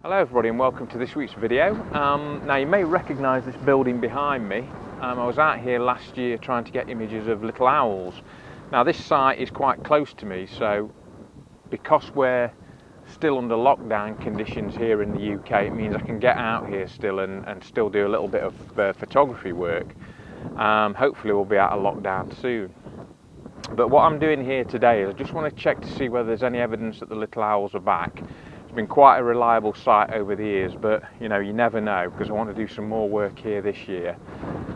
Hello everybody and welcome to this week's video. Now you may recognise this building behind me. I was out here last year trying to get images of little owls. Now this site is quite close to me, so because we're still under lockdown conditions here in the UK, it means I can get out here still and still do a little bit of photography work. Hopefully we'll be out of lockdown soon. But what I'm doing here today is I just want to check to see whether there's any evidence that the little owls are back. It's been quite a reliable site over the years, but you know, you never know, because I want to do some more work here this year.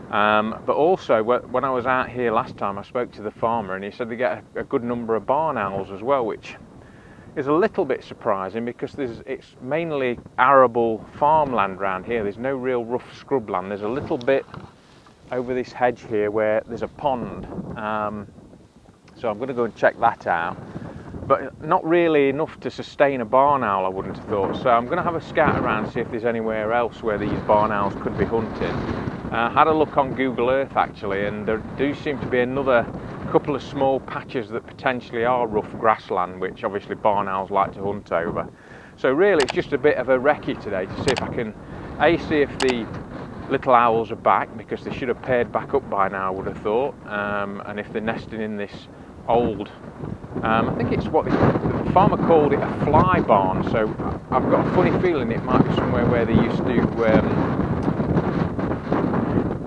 But also, when I was out here last time, I spoke to the farmer and he said they get a good number of barn owls as well, which is a little bit surprising because it's mainly arable farmland around here. There's no real rough scrubland. There's a little bit over this hedge here where there's a pond. So I'm going to go and check that out. But not really enough to sustain a barn owl, I wouldn't have thought. So I'm going to have a scout around to see if there's anywhere else where these barn owls could be hunted. Had a look on Google Earth actually, and there do seem to be another couple of small patches that potentially are rough grassland, which obviously barn owls like to hunt over. So really it's just a bit of a recce today to see if I can see if the little owls are back, because they should have paired back up by now, I would have thought, and if they're nesting in this old, I think it's what the farmer called it a fly barn, so I've got a funny feeling it might be somewhere where they used to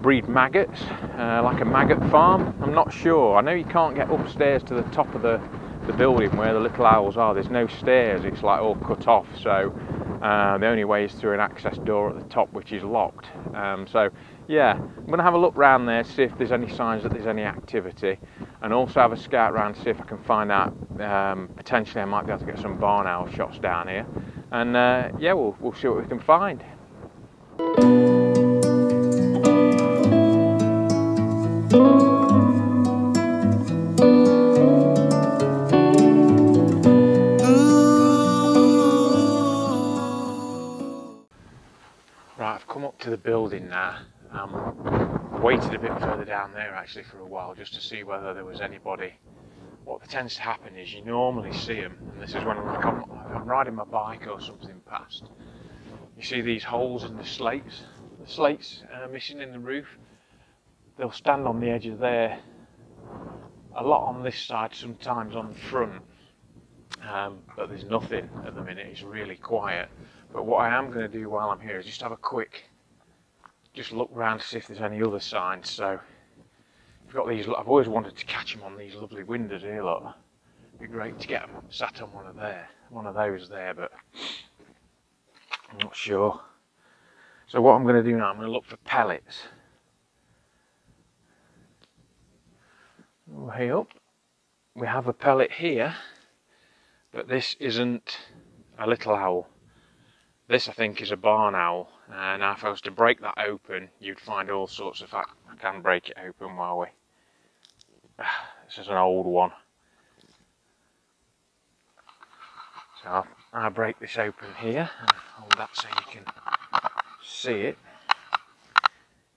breed maggots, like a maggot farm. I'm not sure. I know you can't get upstairs to the top of the building where the little owls are. There's no stairs, it's like all cut off, so the only way is through an access door at the top, which is locked. So yeah, I'm going to have a look round there, see if there's any signs that there's any activity, and also have a scout round to see if I can find out, potentially I might be able to get some barn owl shots down here, and yeah, we'll see what we can find. Right, I've come up to the building now. Waited a bit further down there actually for a while just to see whether there was anybody. What tends to happen is you normally see them, and this is when I'm riding my bike or something past. You see these holes in the slates missing in the roof. They'll stand on the edge of there, a lot on this side, sometimes on the front, but there's nothing at the minute. It's really quiet. But what I am going to do while I'm here is just have a quick, just look around to see if there's any other signs. So we've got these. I've always wanted to catch them on these lovely windows here. Look, it'd be great to get them sat on one of those there, but I'm not sure. So what I'm going to do now, I'm going to look for pellets. Way up, we have a pellet here, but this isn't a little owl. This, I think, is a barn owl. Now if I was to break that open, you'd find all sorts of... I can break it open while we... This is an old one. So I'll break this open here and hold that so you can see it.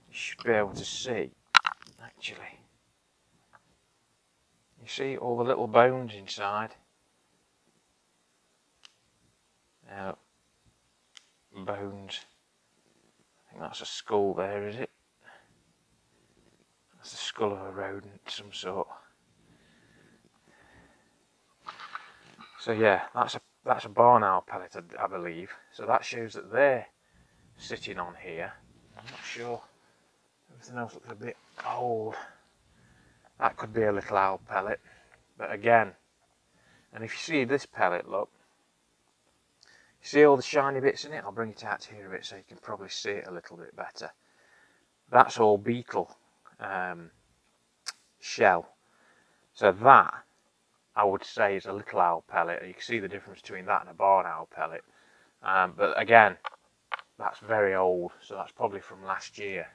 You should be able to see, actually. You see all the little bones inside. Now, bones. I think that's a skull there, is it? That's the skull of a rodent of some sort. So yeah, that's a barn owl pellet, I believe. So that shows that they're sitting on here. I'm not sure. Everything else looks a bit old. That could be a little owl pellet, but again, and if you see this pellet, look. See all the shiny bits in it? I'll bring it out here a bit so you can probably see it a little bit better. That's all beetle shell. So that, I would say, is a little owl pellet. You can see the difference between that and a barn owl pellet. But again, that's very old, so that's probably from last year.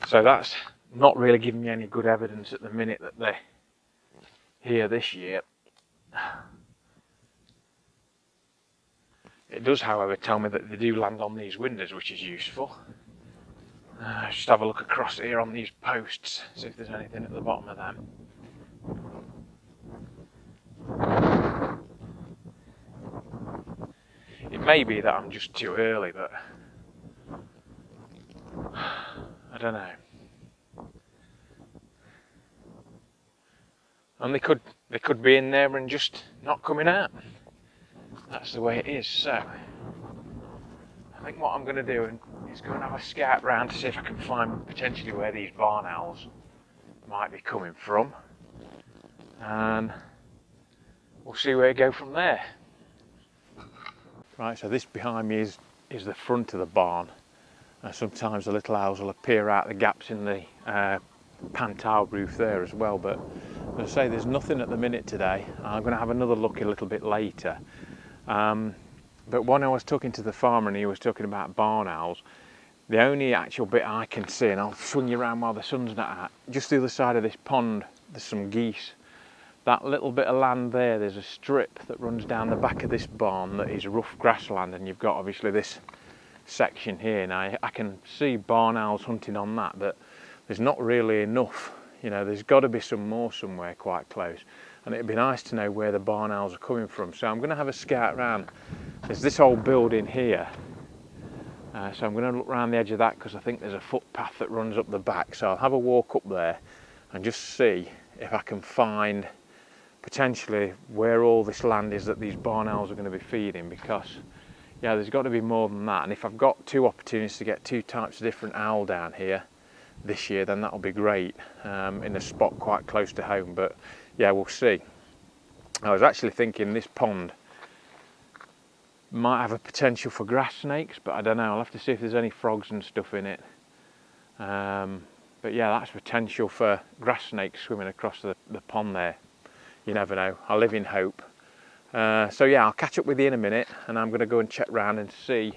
So that's not really giving me any good evidence at the minute that they're here this year. It does, however, tell me that they do land on these windows, which is useful. Just have a look across here on these posts, see if there's anything at the bottom of them. may be that I'm just too early, but I don't know. And they could be in there and just not coming out. That's the way it is. So I think what I'm going to do is go and have a scout round to see if I can find potentially where these barn owls might be coming from, and we'll see where we go from there. Right, so this behind me is the front of the barn, and sometimes the little owls will appear out the gaps in the pan tile roof there as well, but as I say, there's nothing at the minute today. I'm going to have another look a little bit later. But when I was talking to the farmer and he was talking about barn owls, the only actual bit I can see, and I'll swing you around while the sun's not out, just the other side of this pond, there's some geese. That little bit of land there's a strip that runs down the back of this barn that is rough grassland, and you've got obviously this section here. Now I can see barn owls hunting on that, but there's not really enough. You know, there's got to be some more somewhere quite close, and it'd be nice to know where the barn owls are coming from. So I'm going to have a scout around. There's this old building here, so I'm going to look around the edge of that because I think there's a footpath that runs up the back. So I'll have a walk up there and just see if I can find potentially where all this land is that these barn owls are going to be feeding, because yeah, there's got to be more than that. And if I've got two opportunities to get two types of different owl down here this year, then that'll be great, in a spot quite close to home. But yeah, we'll see. I was actually thinking this pond might have a potential for grass snakes, but I don't know. I'll have to see if there's any frogs and stuff in it. But yeah, that's potential for grass snakes swimming across the pond there. You never know. I live in hope. So yeah, I'll catch up with you in a minute, and I'm going to go and check round and see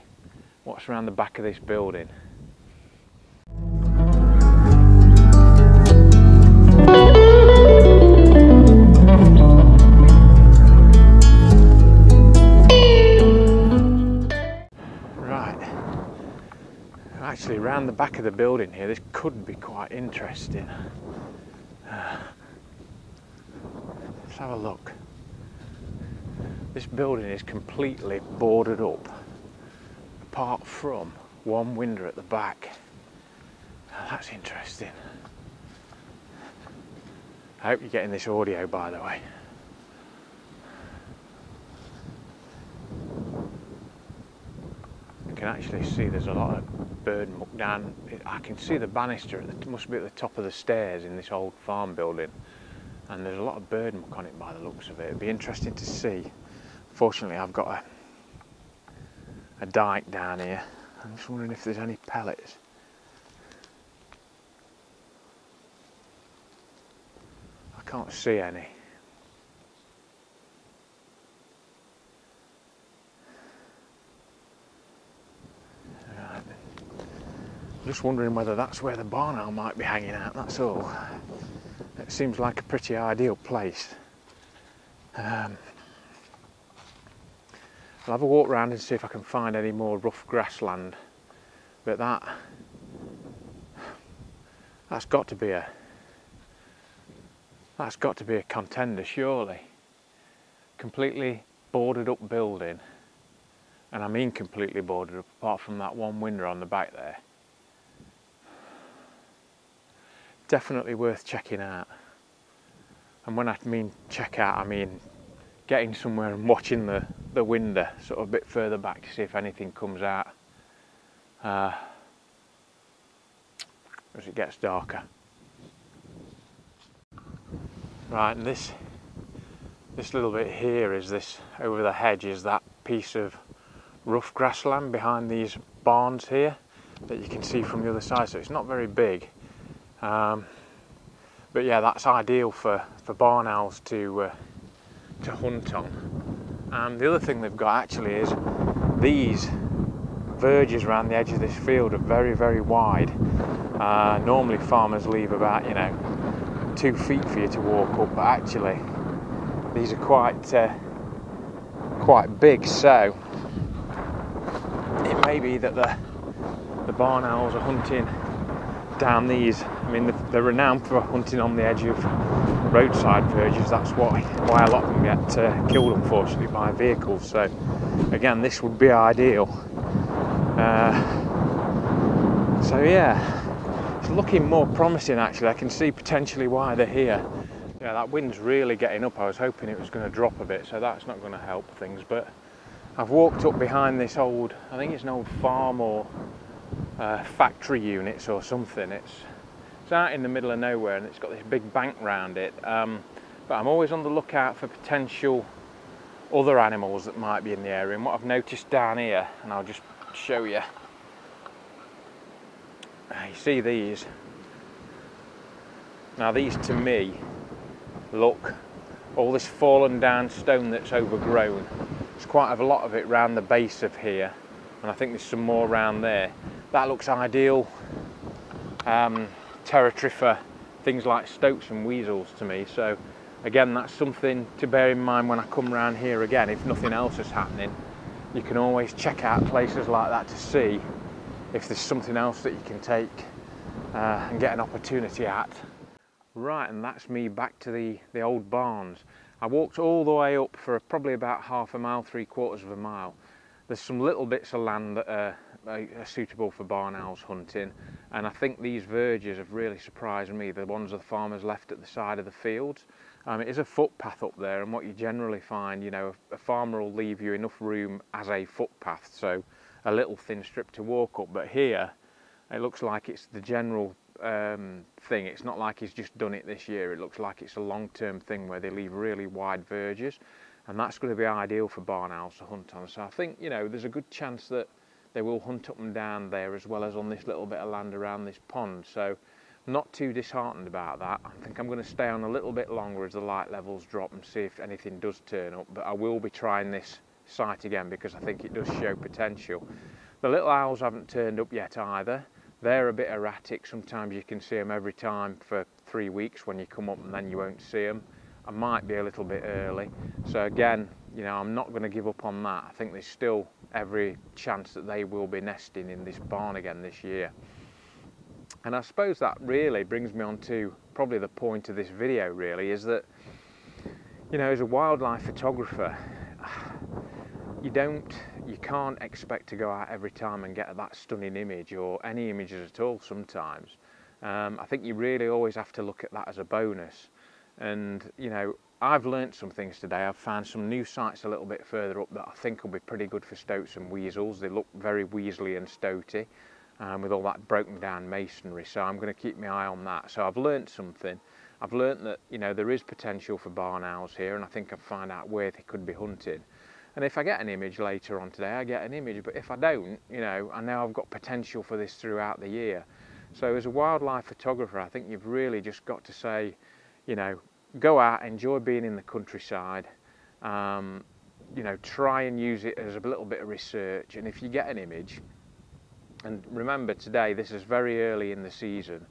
what's around the back of this building. Actually, around the back of the building here, this could be quite interesting. Let's have a look. This building is completely boarded up, apart from one window at the back. Now, that's interesting. I hope you're getting this audio, by the way. You can actually see there's a lot of bird muck down. I can see the banister, it must be at the top of the stairs in this old farm building, and there's a lot of bird muck on it by the looks of it. It'd be interesting to see. Fortunately, I've got a dike down here. I'm just wondering if there's any pellets. I can't see any. Just wondering whether that's where the barn owl might be hanging out, that's all. It seems like a pretty ideal place. I'll have a walk around and see if I can find any more rough grassland. But that's got to be a contender, surely. Completely boarded up building, and I mean completely boarded up, apart from that one window on the back there. Definitely worth checking out. And when I mean check out, I mean getting somewhere and watching the window sort of a bit further back to see if anything comes out as it gets darker. Right, and this little bit here is this, over the hedge, is that piece of rough grassland behind these barns here that you can see from the other side, so it's not very big. But yeah, that's ideal for barn owls to hunt on. The other thing they've got actually is these verges around the edge of this field are very, very wide. Normally farmers leave about 2 feet for you to walk up, but actually these are quite big, so it may be that the barn owls are hunting down these. I mean, they're renowned for hunting on the edge of roadside verges. That's why a lot of them get killed, unfortunately, by vehicles. So again, this would be ideal. So yeah, it's looking more promising actually. I can see potentially why they're here. Yeah, that wind's really getting up. I was hoping it was going to drop a bit, so that's not going to help things. But I've walked up behind this old, I think it's an old farm or factory units or something. It's out in the middle of nowhere and it's got this big bank round it. But I'm always on the lookout for potential other animals that might be in the area. And what I've noticed down here, and I'll just show you. You see these? Now these to me look, all this fallen down stone that's overgrown. There's quite a lot of it round the base of here, and I think there's some more around there. That looks ideal territory for things like stoats and weasels to me. So again, that's something to bear in mind when I come round here again. If nothing else is happening, you can always check out places like that to see if there's something else that you can take and get an opportunity at. Right, and that's me back to the old barns. I walked all the way up for probably about half a mile, 3/4 of a mile. There's some little bits of land that are suitable for barn owls hunting, and I think these verges have really surprised me, the ones the farmers left at the side of the fields. It is a footpath up there, and what you generally find, you know, a farmer will leave you enough room as a footpath, so a little thin strip to walk up. But here it looks like it's the general thing. It's not like he's just done it this year. It looks like it's a long-term thing where they leave really wide verges, and that's going to be ideal for barn owls to hunt on. So I think, you know, there's a good chance that they will hunt up and down there as well as on this little bit of land around this pond. So not too disheartened about that. I think I'm going to stay on a little bit longer as the light levels drop and see if anything does turn up, but I will be trying this site again because I think it does show potential. The little owls haven't turned up yet either. They're a bit erratic. Sometimes you can see them every time for 3 weeks when you come up, and then you won't see them. I might be a little bit early. So again, you know, I'm not going to give up on that. I think there's still every chance that they will be nesting in this barn again this year. And I suppose that really brings me on to probably the point of this video really, is that, you know, as a wildlife photographer, you can't expect to go out every time and get that stunning image or any images at all sometimes. I think you really always have to look at that as a bonus. And, you know, I've learnt some things today. I've found some new sites a little bit further up that I think will be pretty good for stoats and weasels. They look very weaselly and stoaty with all that broken down masonry. So I'm going to keep my eye on that. So I've learnt something. I've learnt that, you know, there is potential for barn owls here, and I think I've found out where they could be hunted. And if I get an image later on today, I get an image. But if I don't, you know, I know I've got potential for this throughout the year. So as a wildlife photographer, I think you've really just got to say, you know, go out, enjoy being in the countryside, you know, try and use it as a little bit of research. And if you get an image, and remember today, this is very early in the season,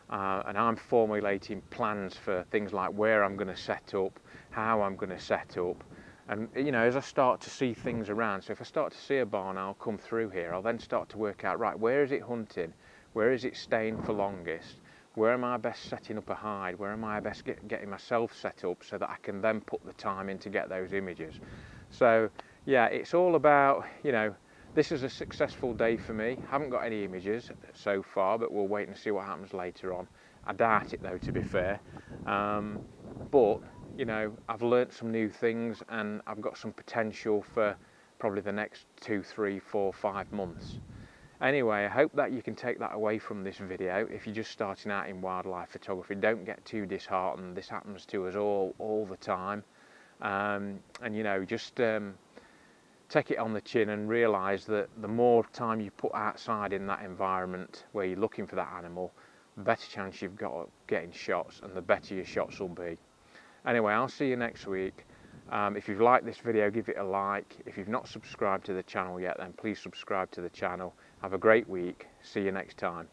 and I'm formulating plans for things like where I'm going to set up, how I'm going to set up. And, you know, as I start to see things around, so if I start to see a barn owl come through here, I'll then start to work out, right, where is it hunting? Where is it staying for longest? Where am I best setting up a hide? Where am I best getting myself set up so that I can then put the time in to get those images? So, yeah, it's all about, you know, this is a successful day for me. Haven't got any images so far, but we'll wait and see what happens later on. I doubt it though, to be fair. But, you know, I've learnt some new things, and I've got some potential for probably the next 2, 3, 4, 5 months. Anyway, I hope that you can take that away from this video. If you're just starting out in wildlife photography, don't get too disheartened. This happens to us all the time. And, you know, just take it on the chin and realise that the more time you put outside in that environment where you're looking for that animal, the better chance you've got of getting shots, and the better your shots will be. Anyway, I'll see you next week. If you've liked this video, give it a like. If you've not subscribed to the channel yet, then please subscribe to the channel. Have a great week. See you next time.